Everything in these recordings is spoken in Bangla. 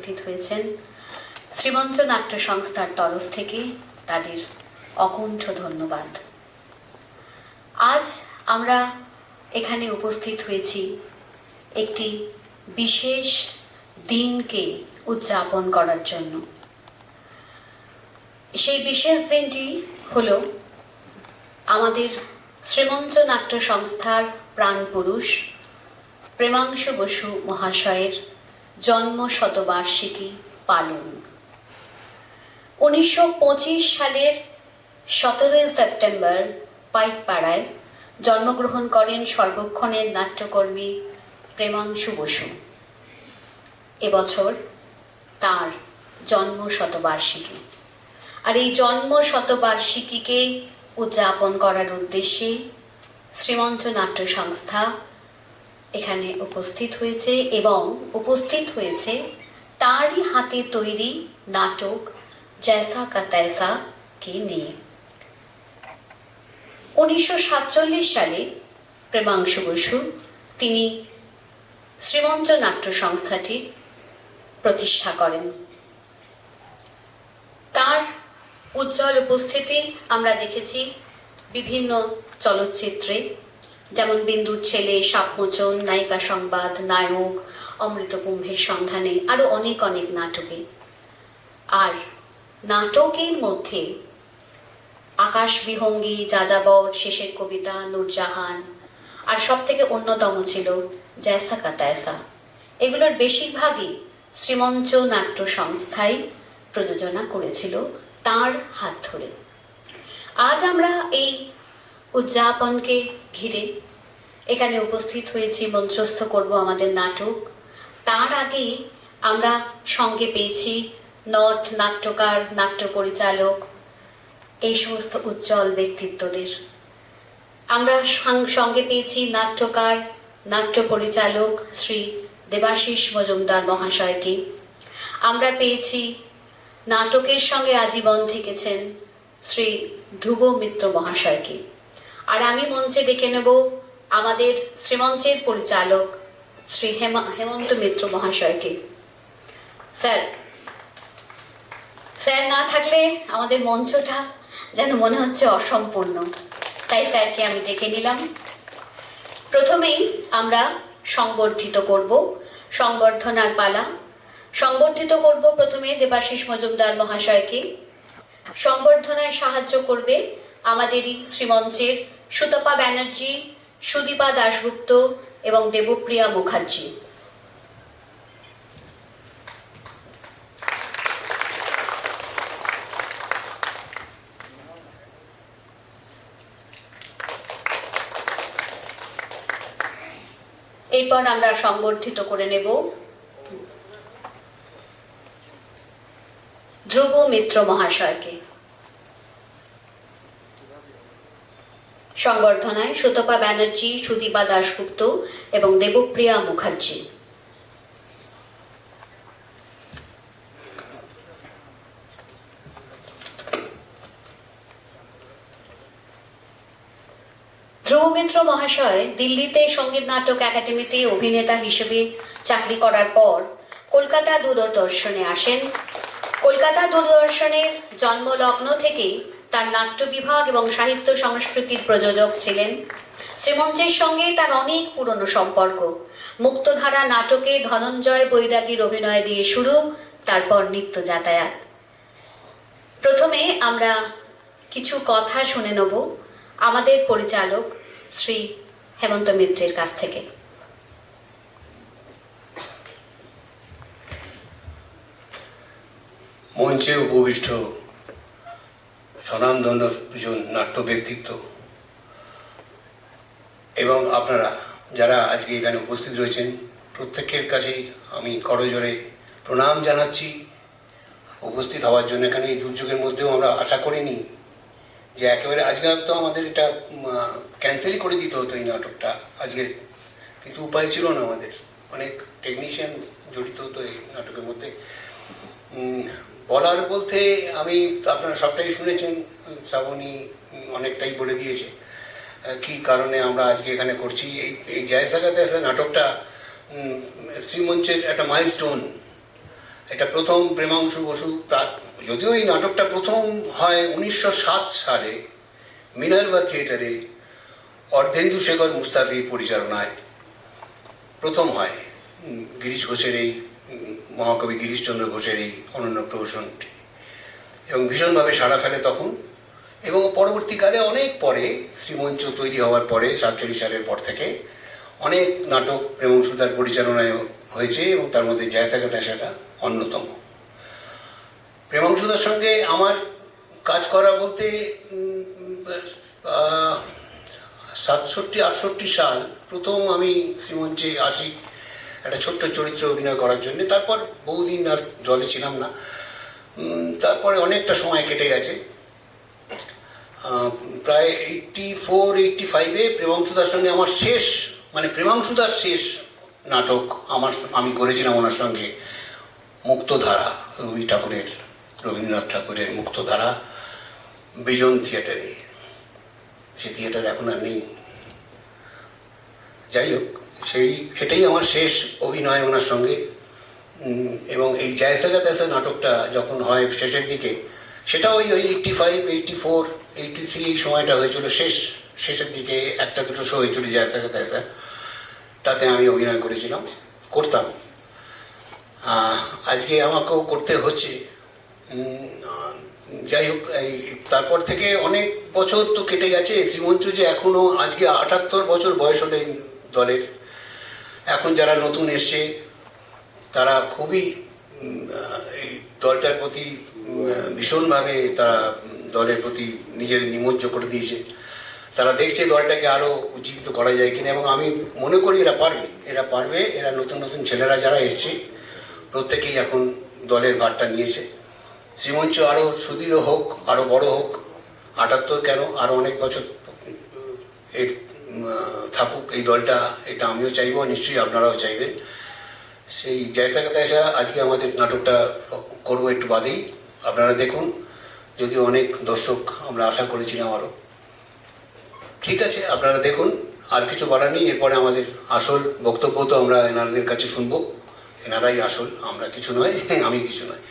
উপস্থিত হয়েছেন শ্রীমঞ্চ নাট্য সংস্থার তরফ থেকে তাদের অকুণ্ঠ ধন্যবাদ। আজ আমরা এখানে উপস্থিত হয়েছি একটি বিশেষ দিনকে উদযাপন করার জন্য। সেই বিশেষ দিনটি হল আমাদের শ্রীমঞ্চ নাট্য সংস্থার প্রাণপুরুষ প্রেমাংশু বসু মহাশয়ের জন্ম শতবার্ষিকী পালন। 1925 সালের 17 সেপ্টেম্বর পাইকপাড়ায় জন্মগ্রহণ করেন সর্বক্ষণের নাট্যকর্মী প্রেমাংশু বসু। এবছর তার জন্ম শতবার্ষিকী, আর এই জন্ম শতবার্ষিকীকে উদযাপন করার উদ্দেশ্যে শ্রীমঞ্চ নাট্য সংস্থা এখানে উপস্থিত হয়েছে এবং উপস্থিত হয়েছে তারই হাতে তৈরি নাটক জৈসা কা তৈসা কে নিয়ে। 1947 সালে প্রেমাংশু বসু তিনি শ্রীমঞ্চ নাট্য সংস্থাটি প্রতিষ্ঠা করেন। তার উজ্জ্বল উপস্থিতি আমরা দেখেছি বিভিন্ন চলচ্চিত্রে, যেমন বিন্দুর ছেলে, সাপমোচন, নায়িকা সংবাদ, নায়ক, অমৃত কুম্ভের সন্ধানে, আরো অনেক অনেক নাটকে। আর নাটকের মধ্যে আকাশ বিহঙ্গী, যাযাবর, শেষের কবিতা, নূরজাহান, আর সব থেকে অন্যতম ছিল জৈসা কা তৈসা। এগুলোর বেশিরভাগই শ্রীমঞ্চ নাট্য সংস্থায় প্রযোজনা করেছিল তার হাত ধরে। আজ আমরা এই উদযাপনকে ঘিরে এখানে উপস্থিত হয়েছি, মঞ্চস্থ করব আমাদের নাটক। তার আগে আমরা সঙ্গে পেয়েছি নট, নাট্যকার, নাট্য পরিচালক, এই সমস্ত উজ্জ্বল ব্যক্তিত্বদের। আমরা সঙ্গে পেয়েছি নাট্যকার, নাট্য পরিচালক শ্রী দেবাশিস মজুমদার মহাশয়কে। আমরা পেয়েছি নাটকের সঙ্গে আজীবন থেকেছেন শ্রী ধ্রুব মিত্র মহাশয়কে। আর আমি মঞ্চে ডেকে নেব আমাদের শ্রীমঞ্চের পরিচালক শ্রী হেমন্ত মিত্র মহাশয়কে। স্যার স্যার না থাকলে আমাদের মঞ্চটা যেন মনে হচ্ছে অসম্পূর্ণ, তাই স্যারকে আমি ডেকে নিলাম। প্রথমেই আমরা সংবর্ধিত করব, সংবর্ধনার পালা। সংবর্ধিত করব প্রথমে দেবাশিস মজুমদার মহাশয়কে। সংবর্ধনায় সাহায্য করবে আমাদেরই শ্রীমঞ্চের সুতপা ব্যানার্জি, সুদীপা দাশগুপ্ত এবং দেবপ্রিয়া মুখার্জি। এরপর আমরা সংবর্ধিত করে নেব ধ্রুব মিত্র মহাশয়কে। সংবর্ধনায় সুতপা ব্যানার্জি, সুদীপা দাশগুপ্ত এবং দেবপ্রিয়া মুখার্জি। ধ্রুব মিত্র মহাশয় দিল্লিতে সঙ্গীত নাটক একাডেমিতে অভিনেতা হিসেবে চাকরি করার পর কলকাতা দূরদর্শনে আসেন। কলকাতা দূরদর্শনের জন্মলগ্ন থেকেই তার নাট্য বিভাগ এবং সাহিত্য সংস্কৃতির প্রযোজক ছিলেন। শ্রীমঞ্চের সঙ্গে তার অনেক পুরনো সম্পর্ক। মুক্তধারা নাটকে ধনঞ্জয় বৈরাগীর অভিনয় দিয়ে শুরু, তারপর নিত্য যাতায়াত। প্রথমে আমরা কিছু কথা শুনে নেব আমাদের পরিচালক শ্রী হেমন্ত মিত্রের কাছ থেকে। মঞ্চে উপবিষ্ট স্বনামধন্য দুজন নাট্য ব্যক্তিত্ব এবং আপনারা যারা আজকে এখানে উপস্থিত রয়েছেন, প্রত্যেকের কাছেই আমি করজোড়ে প্রণাম জানাচ্ছি উপস্থিত হওয়ার জন্য। এখানে এই দুর্যোগের মধ্যেও আমরা আশা করিনি যে একেবারে আজকে তো আমাদের এটা ক্যান্সেলই করে দিতে হতো এই নাটকটা আজকের, কিন্তু উপায় ছিল না, আমাদের অনেক টেকনিশিয়ান জড়িত হতো এই নাটকের মধ্যে। বলার বলতে আমি আপনারা সবটাই শুনেছেন, শ্রাবণী অনেকটাই বলে দিয়েছে কি কারণে আমরা আজকে এখানে করছি। এই জৈসা কা তৈসা নাটকটা শ্রীমঞ্চের একটা মাইলস্টোন। এটা প্রথম প্রেমাংশু বসু, তার যদিও এই নাটকটা প্রথম হয় 1907 সালে মিনার্ভা থিয়েটারে অর্ধেন্দু শেখর মুস্তাফি পরিচালনায় প্রথম হয়। গিরিশ ঘোষের এই মহাকবি গিরিশচন্দ্র ঘোষের এই অনন্য প্রহসনটি, এবং ভীষণভাবে সাড়া ফেলে তখন। এবং পরবর্তীকালে অনেক পরে শ্রীমঞ্চ তৈরি হওয়ার পরে 47 সালের পর থেকে অনেক নাটক প্রেমাংশুদার পরিচালনায় হয়েছে, এবং তার মধ্যে জয়সাগা তেসাটা অন্যতম। প্রেমাংশুদার সঙ্গে আমার কাজ করা বলতে 67-68 সাল প্রথম আমি শ্রীমঞ্চে আসি একটা ছোট্ট চরিত্র অভিনয় করার জন্য। তারপর বহুদিন আর দলে ছিলাম না। তারপরে অনেকটা সময় কেটে গেছে। প্রায় 84-85-এ প্রেমাংশুদার সঙ্গে আমার শেষ, মানে প্রেমাংশুদার শেষ নাটক আমি করেছিলাম ওনার সঙ্গে মুক্তধারা, রবীন্দ্রনাথ ঠাকুরের মুক্তধারা, বিজন থিয়েটারে। সে থিয়েটার এখন আর নেই। যাই হোক, সেটাই আমার শেষ অভিনয় ওনার সঙ্গে। এবং এই জয়সাগা তেসা নাটকটা যখন হয় শেষের দিকে, সেটা ওই 85, 84, 83 এই সময়টা হয়েছিল। শেষের দিকে একটা দুটো শো হয়েছিল জয়সাগা তেসা, তাতে আমি অভিনয় করতাম। আজকে আমাকেও করতে হচ্ছে। যাই হোক, এই তারপর থেকে অনেক বছর তো কেটে গেছে। শ্রীমঞ্চ যে এখনও আজকে 78 বছর বয়স হলে দলের, এখন যারা নতুন এসছে তারা খুবই এই দলটার প্রতি ভীষণভাবে তারা দলের প্রতি নিজের নিমজ্জ করে দিয়েছে। তারা দেখছে দলটাকে আরও উজ্জীবিত করা যায় কিনা, এবং আমি মনে করি এরা পারবে। এরা নতুন নতুন ছেলেরা যারা এসছে প্রত্যেকেই এখন দলের ভারটা নিয়েছে। শ্রীমঞ্চ আরও সুদৃঢ় হোক, আরও বড় হোক। 78 কেন, আরও অনেক বছর এর থাকুক এই দলটা, এটা আমিও চাইব, নিশ্চয়ই আপনারাও চাইবেন। সেই জয়সাগা তেসা আজকে আমাদের নাটকটা করবো একটু বাদেই। আপনারা দেখুন, যদিও অনেক দর্শক আমরা আশা করেছিলাম আরও। ঠিক আছে, আপনারা দেখুন, আর কিছু বলার নেই। এরপরে আমাদের আসল বক্তব্য তো আমরা এনাদের কাছে শুনবো। এনারাই আসল, আমরা কিছু নয়, আমি কিছু নয়।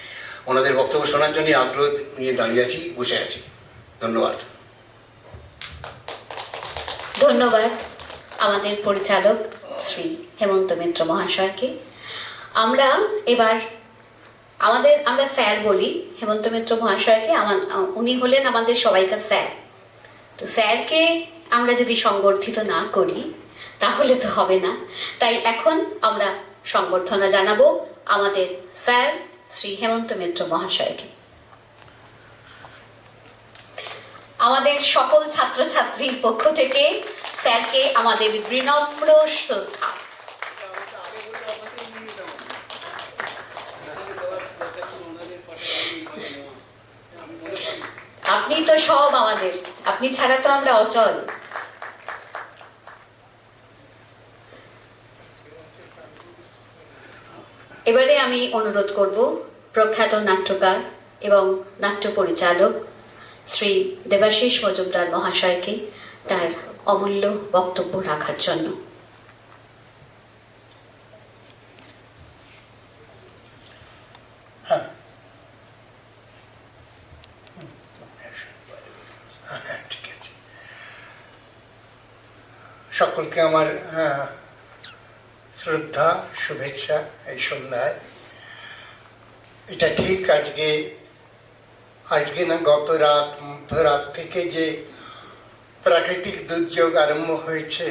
ওনাদের বক্তব্য শোনার জন্য আগ্রহ নিয়ে দাঁড়িয়ে আছি, বসে আছি। ধন্যবাদ। ধন্যবাদ আমাদের পরিচালক শ্রী হেমন্ত মিত্র মহাশয়কে। আমরা এবার আমরা স্যার বলি হেমন্ত মিত্র মহাশয়কে। উনি হলেন আমাদের সবাইকার স্যার। তো স্যারকে আমরা যদি সংবর্ধিত না করি তাহলে তো হবে না। তাই এখন আমরা সংবর্ধনা জানাবো আমাদের স্যার শ্রী হেমন্ত মিত্র মহাশয়কে। আমাদের সকল ছাত্রছাত্রীর পক্ষ থেকে স্যারকে আমাদের বিনম্র শ্রদ্ধা। আপনি তো সব আমাদের, আপনি ছাড়া তো আমরা অচল। এবারে আমি অনুরোধ করব প্রখ্যাত নাট্যকার এবং নাট্য পরিচালক শ্রী দেবাশিস মজুমদার মহাশয়কে তার অমূল্য বক্তব্য রাখার জন্য। সকলকে আমার শ্রদ্ধা, শুভেচ্ছা এই সন্ধ্যায়। এটা ঠিক আজকে না, গত রাত, মধ্যরাত থেকে যে প্রাকৃতিক দুর্যোগ আরম্ভ হয়েছে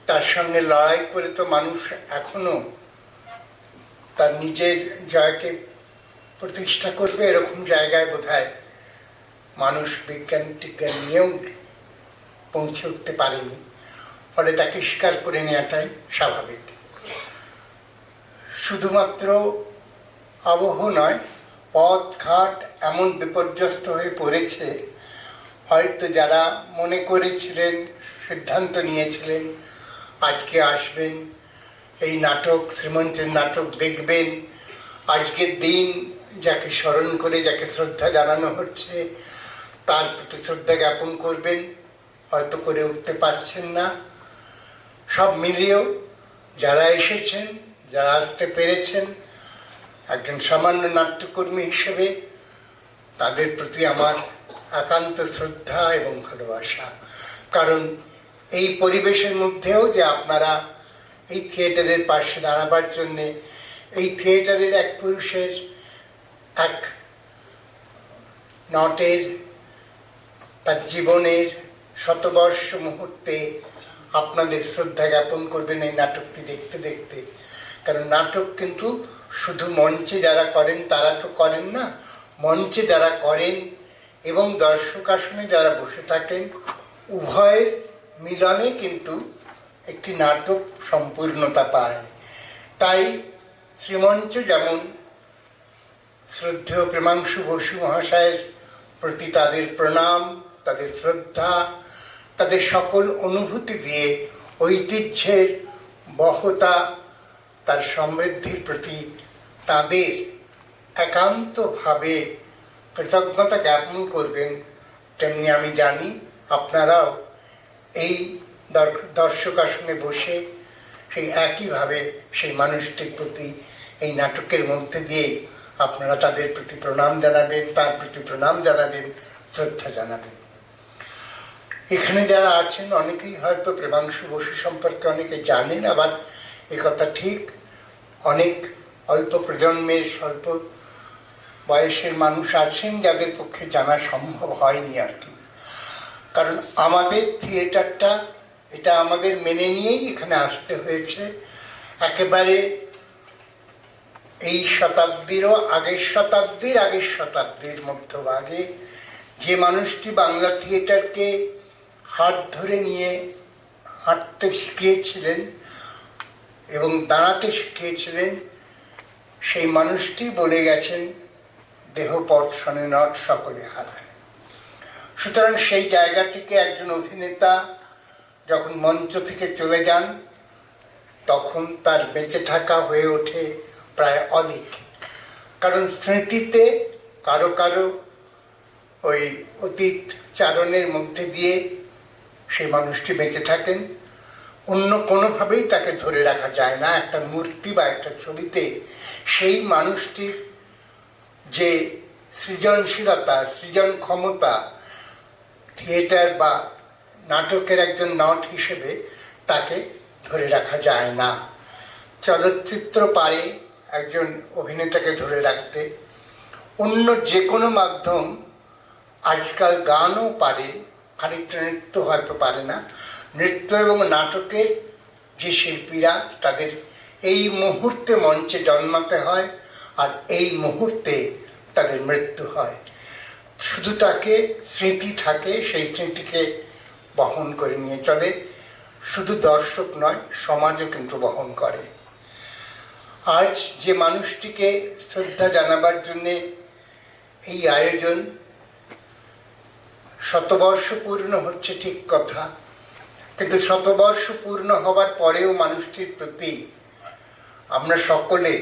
তার সঙ্গে লড়াই করে তো মানুষ এখনো তার নিজের জয়কে প্রতিষ্ঠা করবে, এরকম জায়গায় বোধহয় মানুষ বিজ্ঞান টিজ্ঞান নিয়েও পৌঁছে উঠতে পারেনি। ফলে তাকে স্বীকার করে নেওয়াটাই স্বাভাবিক। শুধুমাত্র আবহ নয়, পথ ঘাট এমন বিপর্যস্ত হয়ে পড়েছে, হয়তো যারা মনে করেছিলেন, সিদ্ধান্ত নিয়েছিলেন আজকে আসবেন, এই নাটক, শ্রীমঞ্চের নাটক দেখবেন, আজকের দিন যাকে স্মরণ করে, যাকে শ্রদ্ধা জানানো হচ্ছে তার প্রতি শ্রদ্ধা জ্ঞাপন করবেন, হয়তো করে উঠতে পারছেন না। সব মিলিয়েও যারা এসেছেন, যারা আসতে পেরেছেন, একজন সামান্য নাট্যকর্মী হিসেবে তাদের প্রতি আমার একান্ত শ্রদ্ধা এবং ভালোবাসা। কারণ এই পরিবেশের মধ্যেও যে আপনারা এই থিয়েটারের পাশে দাঁড়াবার জন্যে, এই থিয়েটারের এক পুরুষের, এক নটের তার জীবনের শতবর্ষ মুহূর্তে আপনাদের শ্রদ্ধা জ্ঞাপন করবেন এই নাটকটি দেখতে দেখতে। কারণ নাটক কিন্তু শুধু মঞ্চে যারা করেন তারা তো করেন না, মঞ্চে যারা করেন এবং দর্শক আসনে যারা বসে থাকেন, উভয়ের মিলনে কিন্তু একটি নাটক সম্পূর্ণতা পায়। তাই শ্রীমঞ্চ যেমন শ্রদ্ধেয় প্রেমাংশু বসু মহাশয়ের প্রতি তাদের প্রণাম, তাদের শ্রদ্ধা, তাদের সকল অনুভূতি দিয়ে ঐতিহ্যের বহতা, তার সমৃদ্ধির প্রতি তাদের একান্তভাবে কৃতজ্ঞতা জ্ঞাপন করবেন, তেমনি আমি জানি আপনারাও এই দর্শক আসনে বসে সেই একইভাবে সেই মানুষটির প্রতি এই নাটকের মধ্যে দিয়ে আপনারা তাদের প্রতি প্রণাম জানাবেন, তার প্রতি প্রণাম জানাবেন, শ্রদ্ধা জানাবেন। এখানে যারা আছেন অনেকেই হয়তো প্রেমাংশু বসু সম্পর্কে অনেকে জানেন, আবার একথা ঠিক অনেক অল্প প্রজন্মের স্বল্প বয়সের মানুষ আছেন যাদের পক্ষে জানা সম্ভব হয়নি আর কি। কারণ আমাদের থিয়েটারটা এটা আমাদের মেনে নিয়েই এখানে আসতে হয়েছে। একেবারে এই শতাব্দীরও আগের শতাব্দীর মধ্যভাগে যে মানুষটি বাংলা থিয়েটারকে হাত ধরে নিয়ে হাঁটতে শিখিয়েছিলেন এবং দাঁড়াতে শিখিয়েছিলেন, সেই মানুষটি বলে গেছেন, দেহ পট শনে নট সকলে হারায়। সুতরাং সেই জায়গা থেকে একজন অভিনেতা যখন মঞ্চ থেকে চলে যান তখন তার বেঁচে থাকা হয়ে ওঠে প্রায় অলিক। কারণ স্মৃতিতে কারো কারো ওই অতীত চারণের মধ্যে দিয়ে সেই মানুষটি বেঁচে থাকেন, অন্য কোনোভাবেই তাকে ধরে রাখা যায় না। একটা মূর্তি বা একটা ছবিতে সেই মানুষটির যে সৃজনশীলতা, সৃজন ক্ষমতা, থিয়েটার বা নাটকের একজন নট হিসেবে তাকে ধরে রাখা যায় না। চলচ্চিত্র পারে একজন অভিনেতাকে ধরে রাখতে, অন্য যে কোনো মাধ্যম, আজকাল গানও পারে, খানিকটা নৃত্য হয়তো পারে না। নৃত্য এবং নাটকের যে শিল্পীরা, তাদের এই মুহূর্তে মঞ্চে জন্মাতে হয় আর এই মুহূর্তে তাদের মৃত্যু হয়। শুধু তাকে স্মৃতি থাকে, সেই স্মৃতিকে বহন করে নিয়ে চলে। শুধু দর্শক নয়, সমাজও কিন্তু বহন করে। আজ যে মানুষটিকে শ্রদ্ধা জানাবার জন্যে এই আয়োজন, শতবর্ষ পূর্ণ হচ্ছে ঠিক কথা, কিন্তু শতবর্ষ পূর্ণ হবার পরেও মানুষটির প্রতি আমরা সকলে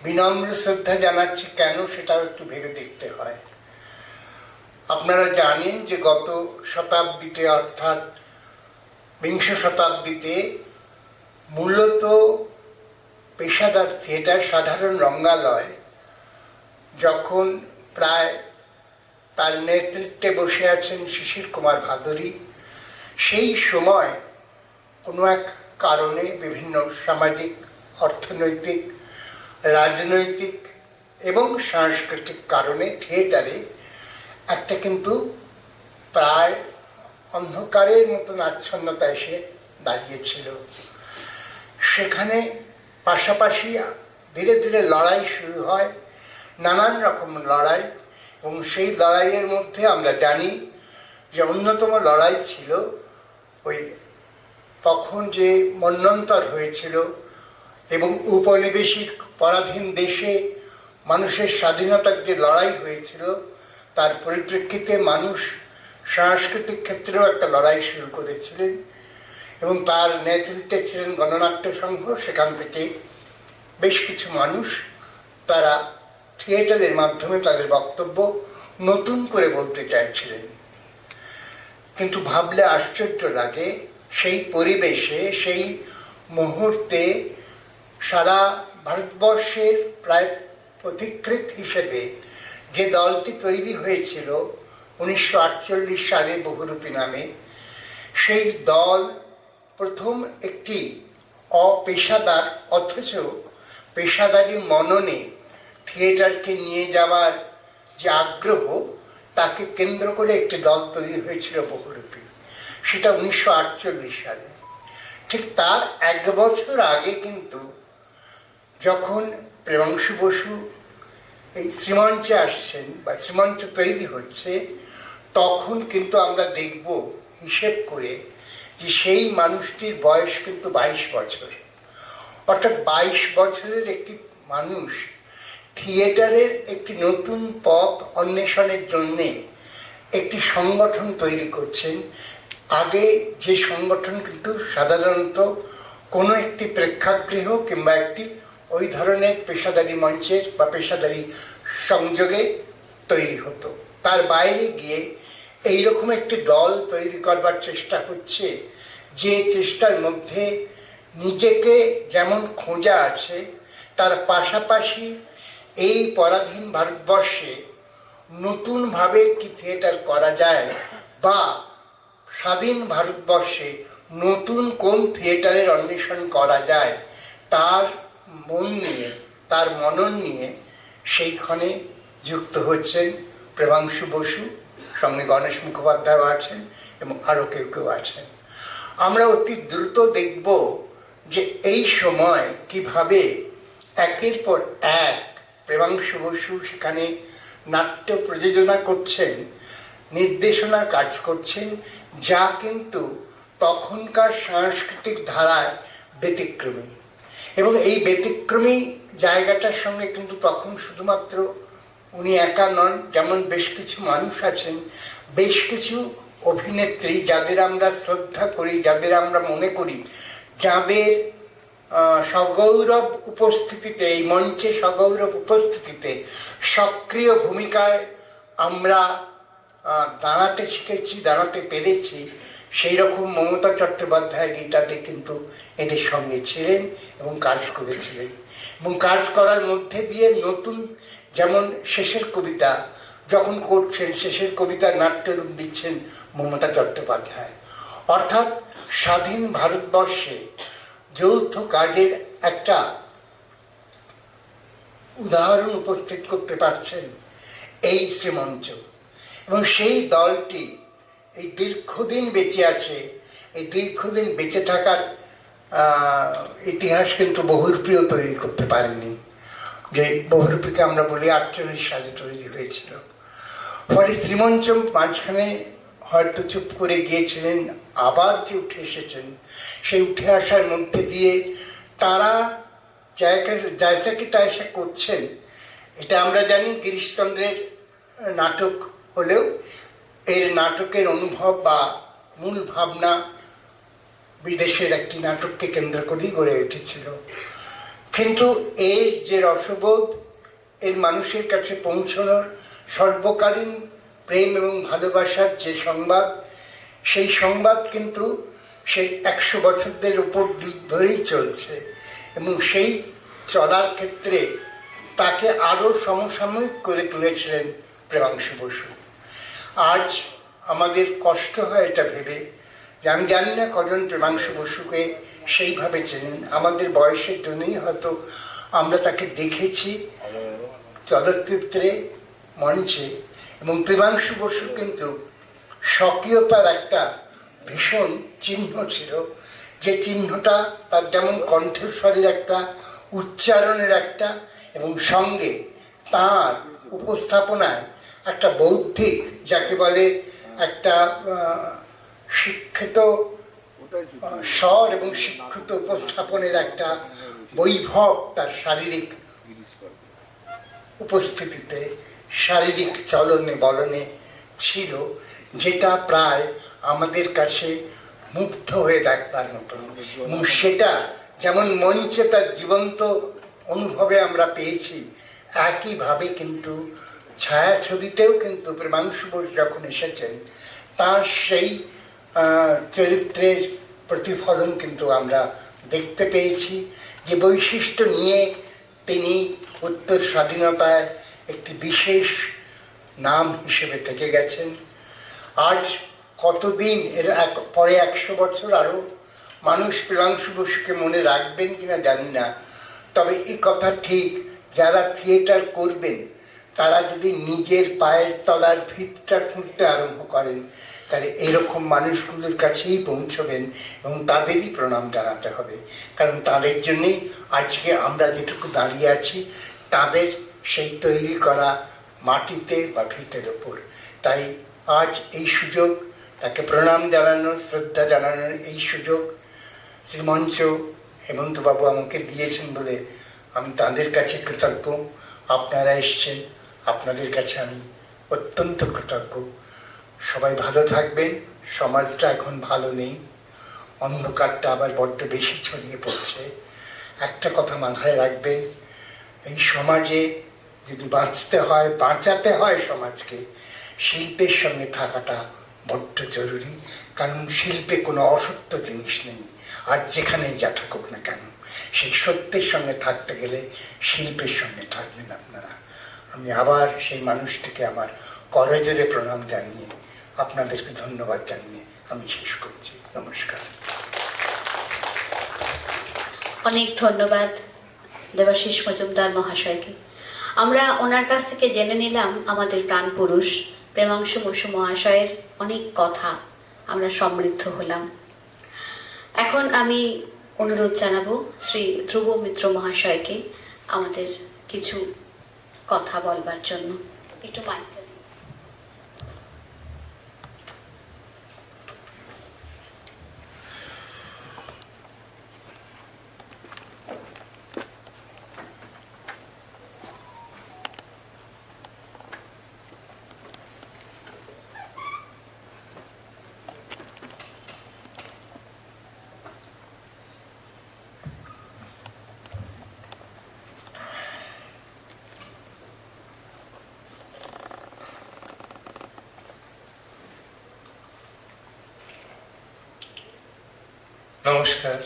বিনম্র শ্রদ্ধা জানাচ্ছি কেন, সেটাও একটু ভেবে দেখতে হয়। আপনারা জানেন যে গত শতাব্দীতে, অর্থাৎ বিংশ শতাব্দীতে মূলত পেশাদার থিয়েটার, সাধারণ রঙ্গালয় যখন প্রায় তার নেতৃত্বে বসে আছেন শিশির কুমার ভাদুরী, সেই সময় কোনো এক কারণে, বিভিন্ন সামাজিক, অর্থনৈতিক, রাজনৈতিক এবং সাংস্কৃতিক কারণে থিয়েটারে একটা কিন্তু প্রায় অন্ধকারের মতন আচ্ছন্নতা এসে দাঁড়িয়েছিল। সেখানে পাশাপাশি ধীরে ধীরে লড়াই শুরু হয়, নানান রকম লড়াই, এবং সেই লড়াইয়ের মধ্যে আমরা জানি যে অন্যতম লড়াই ছিল ওই তখন যে মন্বন্তর হয়েছিল এবং উপনিবেশিক পরাধীন দেশে মানুষের স্বাধীনতার যে লড়াই হয়েছিল, তার পরিপ্রেক্ষিতে মানুষ সাংস্কৃতিক ক্ষেত্রেও একটা লড়াই শুরু করেছিলেন এবং তার নেতৃত্বে ছিলেন গণনাট্য সংঘ। সেখান থেকে বেশ কিছু মানুষ তারা থিয়েটারের মাধ্যমে তাদের বক্তব্য নতুন করে বলতে চাইছিলেন। কিন্তু ভাবলে আশ্চর্য লাগে, সেই পরিবেশে, সেই মুহূর্তে সারা ভারতবর্ষের প্রায় পথিকৃৎ হিসেবে যে দলটি তৈরি হয়েছিল 1948 সালে বহুরূপী নামে, সেই দল প্রথম একটি অপেশাদার অথচ পেশাদারি মননে থিয়েটারকে নিয়ে যাওয়ার যে আগ্রহ, তাকে কেন্দ্র করে একটি দল তৈরি হয়েছিল বহুরূপী। সেটা 1948 সালে। ঠিক তার 1 বছর আগে কিন্তু যখন প্রেমাংশু বসু এই শ্রীমঞ্চে আসছেন বা শ্রীমঞ্চ তৈরি হচ্ছে, তখন কিন্তু আমরা দেখব হিসেব করে যে সেই মানুষটির বয়স কিন্তু 22 বছর। অর্থাৎ 22 বছরের একটি মানুষ থিয়েটারের একটি নতুন পথ অন্বেষণের জন্যে একটি সংগঠন তৈরি করছেন। আগে যে সংগঠন কিন্তু সাধারণত কোনো একটি প্রেক্ষাগৃহ কিংবা একটি ওই ধরনের পেশাদারি মঞ্চের বা পেশাদারি সংযোগে তৈরি হতো, তার বাইরে গিয়ে এইরকম একটি দল তৈরি করবার চেষ্টা হচ্ছে, যে চেষ্টার মধ্যে নিজেকে যেমন খোঁজা আছে, তার পাশাপাশি এই পরাধীন ভারতবর্ষে নতুনভাবে কি থিয়েটার করা যায় বা স্বাধীন ভারতবর্ষে নতুন কোন থিয়েটারের অন্বেষণ করা যায়, তার মন নিয়ে, তার মনন নিয়ে সেইখানে যুক্ত হচ্ছেন প্রেমাংশু বসু, সঙ্গে গণেশ মুখোপাধ্যায় আছেন এবং আরও কেউ কেউ আছেন। আমরা অতি দ্রুত দেখব যে এই সময় কিভাবে একের পর এক প্রেমাংশু বসু সেখানে নাট্য প্রযোজনা করছেন, নির্দেশনার কাজ করছেন, যা কিন্তু তখনকার সাংস্কৃতিক ধারায় ব্যতিক্রমী। এবং এই ব্যতিক্রমী জায়গাটার সঙ্গে কিন্তু তখন শুধুমাত্র উনি একা নন, যেমন বেশ কিছু মানুষ আছেন, বেশ কিছু অভিনেত্রী যাদের আমরা শ্রদ্ধা করি, যাদের আমরা মনে করি, যাদের সগৌরব উপস্থিতিতে, এই মঞ্চে সগৌরব উপস্থিতিতে সক্রিয় ভূমিকায় আমরা দাঁড়াতে শিখেছি, দাঁড়াতে পেরেছি। সেই রকম মমতা চট্টোপাধ্যায় গীতাতে কিন্তু এদের সঙ্গে ছিলেন এবং কাজ করেছিলেন, এবং কাজ করার মধ্যে দিয়ে নতুন, যেমন শেষের কবিতা যখন করছেন, শেষের কবিতার নাট্যরূপ দিচ্ছেন মমতা চট্টোপাধ্যায়। অর্থাৎ স্বাধীন ভারতবর্ষে যৌথ কাজের একটা উদাহরণ উপস্থিত করতে পারছেন এই শ্রীমঞ্চ। এবং সেই দলটি এই দীর্ঘদিন বেঁচে আছে। এই দীর্ঘদিন বেঁচে থাকার ইতিহাস কিন্তু বহুরূপীও তৈরি করতে পারেনি। যে বহুরূপীকে আমরা বলি 48 সালে তৈরি হয়েছিল। ফলে শ্রীমঞ্চ মাঝখানে হয়তো চুপ করে গিয়েছিলেন, আবার যে উঠে এসেছেন, সেই উঠে আসার মধ্যে দিয়ে তারা জায়সা কি তায়সা করছেন। এটা আমরা জানি গিরিশচন্দ্রের নাটক হলেও এর নাটকের অনুভব বা মূল ভাবনা বিদেশের একটি নাটককে কেন্দ্র করেই গড়ে উঠেছিল। কিন্তু এর যে রসবোধ, এর মানুষের কাছে পৌঁছানোর সর্বকালীন প্রেম এবং ভালোবাসার যে সংবাদ, সেই সংবাদ কিন্তু সেই 100 বছরদের উপর ধরেই চলছে। এবং সেই চলার ক্ষেত্রে তাকে আরও সমসাময়িক করে তুলেছিলেন প্রেমাংশু বসু। আজ আমাদের কষ্ট হয় এটা ভেবে যে আমি জানি না কজন প্রেমাংশু বসুকে সেইভাবে চেনেন। আমাদের বয়সের জন্যই হয়তো আমরা তাকে দেখেছি চলচ্চিত্রে, মঞ্চে। এবং প্রেমাংশু বসুর কিন্তু স্বকীয়তার একটা ভীষণ চিহ্ন ছিল, যে চিহ্নটা তার যেমন কণ্ঠস্বরের একটা, উচ্চারণের একটা, এবং সঙ্গে তার উপস্থাপনায় একটা বৌদ্ধিক, যাকে বলে একটা শিক্ষিত স্বর এবং শিক্ষিত উপস্থাপনের একটা বৈভব তার শারীরিক উপস্থিতিতে, শারীরিক চলনে বলনে ছিল, যেটা প্রায় আমাদের কাছে মুগ্ধ হয়ে দেখবার মতো। এবং সেটা যেমন মঞ্চে তার জীবন্ত অনুভবে আমরা পেয়েছি, একইভাবে কিন্তু ছায়াছবিতেও কিন্তু প্রেমাংশু বসু যখন এসেছেন, তার সেই চরিত্রের প্রতিফলন কিন্তু আমরা দেখতে পেয়েছি। যে বৈশিষ্ট্য নিয়ে তিনি উত্তর স্বাধীনতায় একটি বিশেষ নাম হিসেবে থেকে গেছেন। আজ কতদিন পরে 100 বছর আরও মানুষ প্রিয়াংশু বসুকে মনে রাখবেন কিনা জানি না, তবে এই কথা ঠিক, যারা থিয়েটার করবেন তারা যদি নিজের পায়ের তলার ভিতটা খুঁড়তে আরম্ভ করেন তাহলে এরকম মানুষগুলোর কাছেই পৌঁছবেন এবং তাদেরই প্রণাম জানাতে হবে, কারণ তাদের জন্যেই আজকে আমরা যেটুকু দাঁড়িয়ে আছি, তাদের সেই তৈরি করা মাটিতে বা ভিতের ওপর। তাই আজ এই সুযোগ, তাকে প্রণাম জানানোর, শ্রদ্ধা জানানোর এই সুযোগ শ্রীমঞ্চ হেমন্তবাবু আমাকে দিয়েছেন বলে আমি তাদের কাছে কৃতজ্ঞ। আপনারা এসছেন, আপনাদের কাছে আমি অত্যন্ত কৃতজ্ঞ। সবাই ভালো থাকবেন। সমাজটা এখন ভালো নেই, অন্ধকারটা আবার বড্ড বেশি ছড়িয়ে পড়ছে। একটা কথা মাথায় রাখবেন, এই সমাজে যদি বাঁচতে হয়, বাঁচাতে হয় সমাজকে, শিল্পের সঙ্গে থাকাটা বড্ড জরুরি, কারণ শিল্পে কোনো অসত্য জিনিস নেই। আর যেখানেই যা থাকুক না কেন, সেই সত্যের সঙ্গে থাকতে গেলে শিল্পের সঙ্গে থাকবেন আপনারা। আমি আবার সেই মানুষটিকে আমার করজোরে প্রণাম জানিয়ে, আপনাদেরকে ধন্যবাদ জানিয়ে আমি শেষ করছি। নমস্কার। অনেক ধন্যবাদ দেবাশিস মজুমদার মহাশয়কে। আমরা ওনার কাছ থেকে জেনে নিলাম আমাদের প্রাণ পুরুষ প্রেমাংশু বসু মহাশয়ের অনেক কথা, আমরা সমৃদ্ধ হলাম। এখন আমি অনুরোধ জানাবো শ্রী ধ্রুব মিত্র মহাশয়কে আমাদের কিছু কথা বলবার জন্য। একটু মাইকটা দিন। নমস্কার।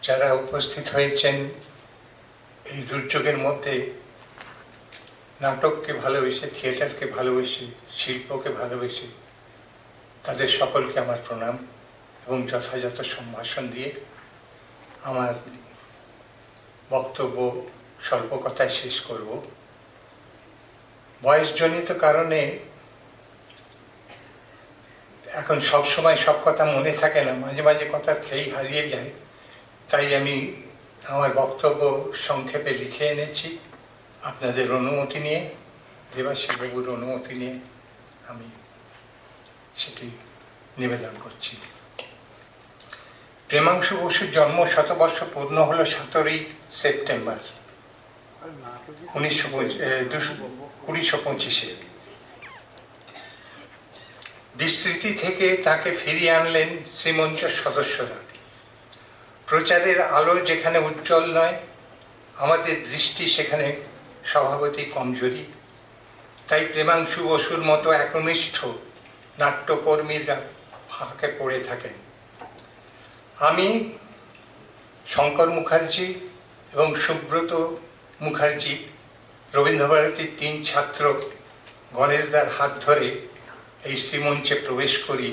যারা উপস্থিত হয়েছেন এই দুর্যোগের মধ্যে, নাটককে ভালোবেসে, থিয়েটারকে ভালোবেসে, শিল্পকে ভালোবেসে, তাদের সকলকে আমার প্রণাম এবং যথাযথ সম্ভাষণ দিয়ে আমার বক্তব্য স্বল্প কথায় শেষ করব। বয়সজনিত কারণে এখন সব সময় সব কথা মনে থাকে না, মাঝে মাঝে কথা খেয়েই হারিয়ে যায়। তাই আমি আমার বক্তব্য সংক্ষেপে লিখে এনেছি আপনাদের অনুমতি নিয়ে, দেবাশিস বাবুর অনুমতি নিয়ে আমি সেটি নিবেদন করছি। প্রেমাংশু বসুর জন্ম শতবর্ষ পূর্ণ হলো 17ই সেপ্টেম্বর 1925-এ। বিস্মৃতি থেকে তাকে ফিরিয়ে আনলেন শ্রীমঞ্চ সদস্যরা। প্রচারের আলো যেখানে উজ্জ্বল নয়, আমাদের দৃষ্টি সেখানে স্বভাবতই কমজোরি। তাই প্রেমাংশু বসুর মতো একনিষ্ঠ নাট্যকর্মীরা ফাঁকে পড়ে থাকেন। আমি শঙ্কর মুখার্জি এবং সুব্রত মুখার্জি রবীন্দ্রভারতীর 3 ছাত্র গণেশদার হাত ধরে এই শ্রীমঞ্চে প্রবেশ করি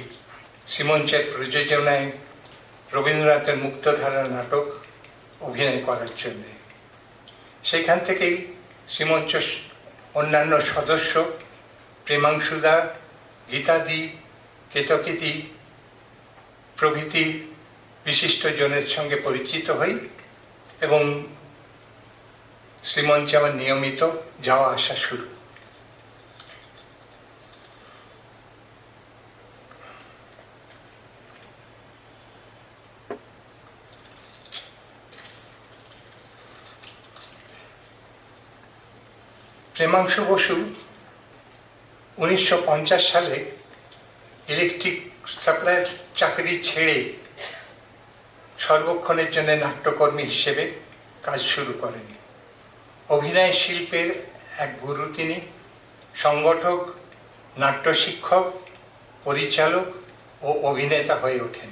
শ্রীমঞ্চের প্রযোজনায় রবীন্দ্রনাথের মুক্তধারা নাটক অভিনয় করার জন্যে। সেখান থেকেই শ্রীমঞ্চ অন্যান্য সদস্য প্রেমাংশুদা, গীতাদি, কেতকীতি প্রভৃতি বিশিষ্টজনের সঙ্গে পরিচিত হই এবং শ্রীমঞ্চে আমার নিয়মিত যাওয়া আসা শুরু। প্রেমাংশু বসু 1950 সালে ইলেকট্রিক সাপ্লাইয়ের চাকরি ছেড়ে সর্বক্ষণের জন্য নাট্যকর্মী হিসেবে কাজ শুরু করেন। অভিনয় শিল্পের এক গুরু তিনি, সংগঠক, নাট্য শিক্ষক, পরিচালক ও অভিনেতা হয়ে ওঠেন।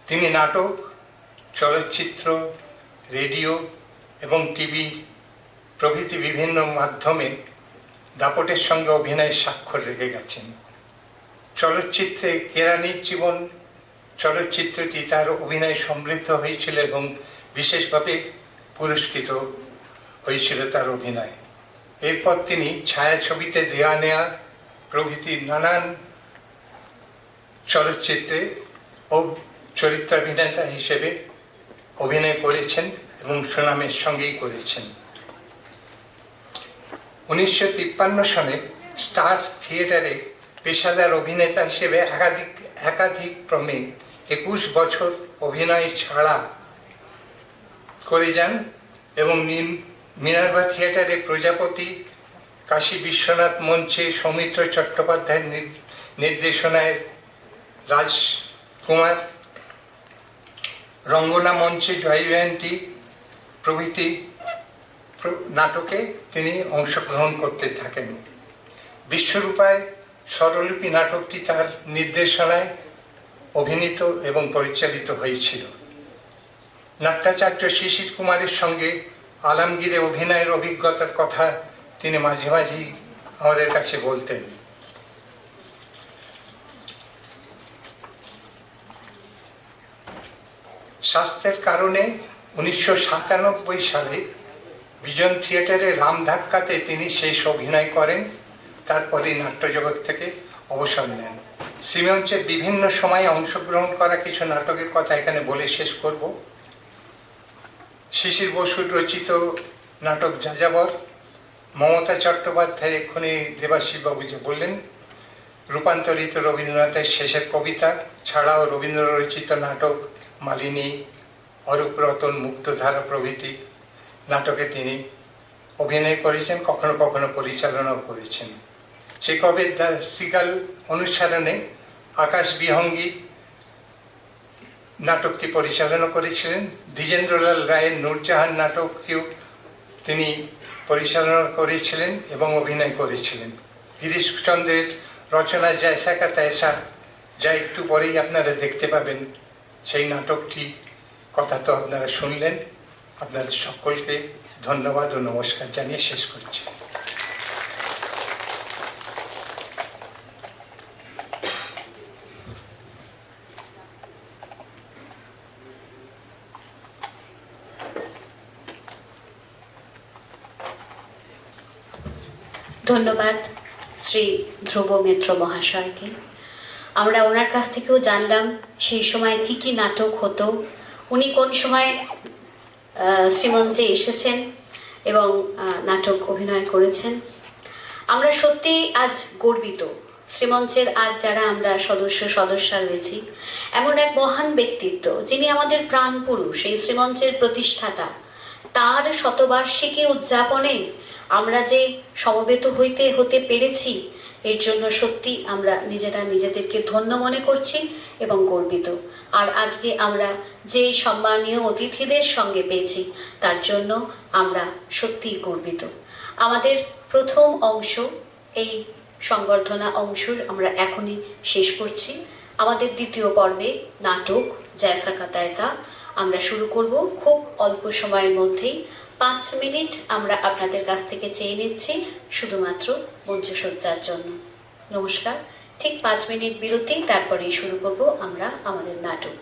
তিনি নাটক, চলচ্চিত্র, রেডিও এবং টিভি প্রভৃতি বিভিন্ন মাধ্যমে দাপটের সঙ্গে অভিনয়ের স্বাক্ষর রেখে গেছেন। চলচ্চিত্রে কেরানির জীবন চলচ্চিত্রটি তার অভিনয় সমৃদ্ধ হয়েছিল এবং বিশেষভাবে পুরস্কৃত হয়েছিল তার অভিনয়। এরপর তিনি ছায়াছবিতে দেয়া নেয়া প্রভৃতি নানান চলচ্চিত্রে ও চরিত্রাভিনেতা হিসেবে অভিনয় করেছেন এবং সুনামের সঙ্গেই করেছেন। 1953 সনে স্টার থিয়েটারে পেশাদার অভিনেতা হিসেবে একাধিক ক্রমে 21 বছর অভিনয় ছাড়া করে যান এবং মিনার্ভা থিয়েটারে প্রজাপতি, কাশী বিশ্বনাথ মঞ্চে সৌমিত্র চট্টোপাধ্যায়ের নির্দেশনায় রাজকুমার, রঙ্গনা মঞ্চে জয় জয়ন্তী প্রভৃতি নাটকে তিনি অংশগ্রহণ করতে থাকেন। বিশ্বরূপায় স্বরলিপি নাটকটি তার নির্দেশনায় অভিনীত এবং পরিচালিত হয়েছিল। নাট্যাচার্য শিশির কুমারের সঙ্গে আলমগীরে অভিনয়ের অভিজ্ঞতার কথা তিনি মাঝে মাঝেই আমাদের কাছে বলতেন। স্বাস্থ্যের কারণে 1997 সালে বিজন থিয়েটারে রামধাক্কাতে তিনি শেষ অভিনয় করেন। তারপরে নাট্যজগৎ থেকে অবসর নেন। শ্রীমঞ্চের বিভিন্ন সময়ে অংশগ্রহণ করা কিছু নাটকের কথা এখানে বলে শেষ করব। শিশির বসুর রচিত নাটক যাযাবর, মমতা চট্টোপাধ্যায় এক্ষুনি দেবাশিসবাবু যে বললেন, রূপান্তরিত রবীন্দ্রনাথের শেষের কবিতা ছাড়াও রবীন্দ্র রচিত নাটক মালিনী, অরূপ রতন, মুক্তধারা প্রভৃতি নাটকে তিনি অভিনয় করেছেন, কখনো কখনো পরিচালনাও করেছেন। চেকবের দ্য সিগাল অনুসরণে আকাশ বিহঙ্গী নাটকটি পরিচালনা করেছিলেন। দ্বিজেন্দ্রলাল রায়ের নূরজাহান নাটককেও তিনি পরিচালনা করেছিলেন এবং অভিনয় করেছিলেন। গিরিশচন্দ্রের রচনা জয়সা কা তৈসা, যা একটু পরেই আপনারা দেখতে পাবেন, সেই নাটকটি কথা তো আপনারা শুনলেন। আপনাদের সকলকে ধন্যবাদ ও নমস্কার জানিয়ে শেষ করছি। ধন্যবাদ শ্রী ধ্রুব মিত্র মহাশয়কে। আমরা ওনার কাছ থেকেও জানলাম সেই সময় কি কি নাটক হতো, উনি কোন সময় শ্রীমঞ্চে এসেছেন এবং নাটক অভিনয় করেছেন। আমরা সত্যি আজ গর্বিত, শ্রীমঞ্চের আজ যারা আমরা সদস্যা রয়েছি, এমন এক মহান ব্যক্তিত্ব যিনি আমাদের প্রাণপুরুষ, এই শ্রীমঞ্চের প্রতিষ্ঠাতা। তার শতবার্ষিকী উদযাপনে আমরা যে সমবেত হতে পেরেছি, এর জন্য সত্যি আমরা নিজেদেরকে ধন্য মনে করছি এবং গর্বিত। আর আজকে আমরা যে সম্মানীয় অতিথিদের সঙ্গে পেয়েছি তার জন্য আমরা সত্যিই গর্বিত। আমাদের প্রথম অংশ, এই সংবর্ধনা অংশ আমরা এখনই শেষ করছি। আমাদের দ্বিতীয় পর্বে নাটক জয়সা কা তৈসা আমরা শুরু করব খুব অল্প সময়ের মধ্যেই। 5 মিনিট আমরা আপনাদের কাছ থেকে চেয়ে নিচ্ছি শুধুমাত্র মঞ্চসজ্জার জন্য। নমস্কার। ঠিক 5 মিনিট বিরতি, তারপরেই শুরু করব আমরা আমাদের নাটক।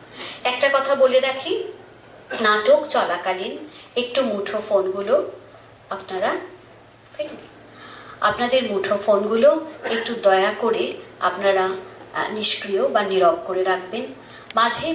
একটা কথা বলে রাখি, নাটক চলাকালীন একটু মুঠো ফোনগুলো আপনাদের মুঠো ফোনগুলো একটু দয়া করে আপনারা নিষ্ক্রিয় বা নীরব করে রাখবেন। মাঝে